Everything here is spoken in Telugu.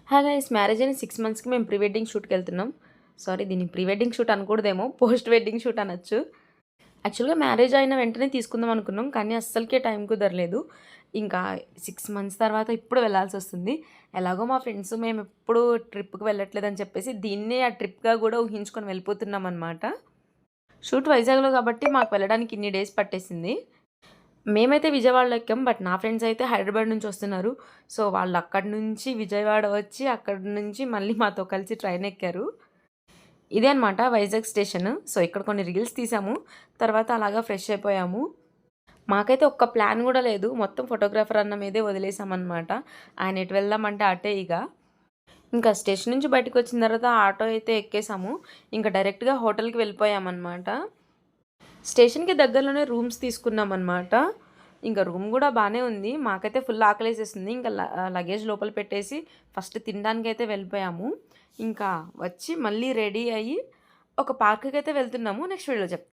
హాయ్ గైస్, మ్యారేజ్ అయిన 6 మంత్స్‌కి మేము ప్రీ వెడ్డింగ్ షూట్‌కి వెళ్తున్నాం. సారీ, దీన్ని ప్రీ వెడ్డింగ్ షూట్ అనకూడదేమో, పోస్ట్ వెడ్డింగ్ షూట్ అనొచ్చు. యాక్చువల్‌గా మ్యారేజ్ అయిన వెంటనే తీసుకుందాం అనుకున్నాం. కానీ అస్సలకే టైం కుదరలేదు. ఇంకా 6 మంత్స్ తర్వాత ఇప్పుడు వెళ్ళాల్సొస్తుంది. ఎలాగో మా ఫ్రెండ్స్ మేమెప్పుడు ట్రిప్‌కి వెళ్ళట్లేదని చెప్పేసి దీన్నే ఆ ట్రిప్‌గా గూడా ఊహించుకొని వెళ్ళిపోతున్నామనమాట. షూట్ వైజాగ్‌లో కాబట్టి మాకు వెళ్ళడానికి ఇన్ని డేస్ పట్టేసింది. మేమైతే విజయవాడలో ఎక్కాం. బట్ నా ఫ్రెండ్స్ అయితే హైదరాబాద్ నుంచి వస్తున్నారు. సో, వాళ్ళక్కడి నుంచి విజయవాడ వచ్చి, అక్కడి నుంచి మళ్ళీ మాతో కలిసి ట్రైన్ ఎక్కారు. ఇదే అనమాట వైజాగ్ స్టేషన్. సో, ఇక్కడ కొన్ని రీల్స్ తీసాము. తర్వాత అలాగా ఫ్రెష్ అయిపోయాము. మాకైతే ఒక్క ప్లాన్ గూడా లేదు. మొత్తం ఫోటోగ్రాఫర్ అన్న మీదే వదిలేసామనమాట. ఆయన ఎటు వెళ్దామంటే అటే ఇగ. ఇంకా స్టేషన్ నుంచి బయటికొచ్చిన తర్వాత ఆటో అయితే ఎక్కేసాము. ఇంకా డైరెక్ట్‌గా హోటల్‌కి వెళ్ళిపోయామనమాట. స్టేషన్‌కి దగ్గరలోనే రూమ్స్ తీసుకున్నామనమాట. ఇంక రూమ్ గూడా బానే ఉంది. మాకైతే ఫుల్ ఆకలేసేసింది. ఇంకా లగేజ్ లోపల పెట్టేసి ఫస్ట్ తినడానికైతే వెళ్ళిపోయాము. ఇంకా వచ్చి మళ్ళీ రెడీ అయ్యి ఒక పార్క్‌కైతే వెళ్తున్నాము. నెక్స్ట్ వీడియోలో చెప్తా.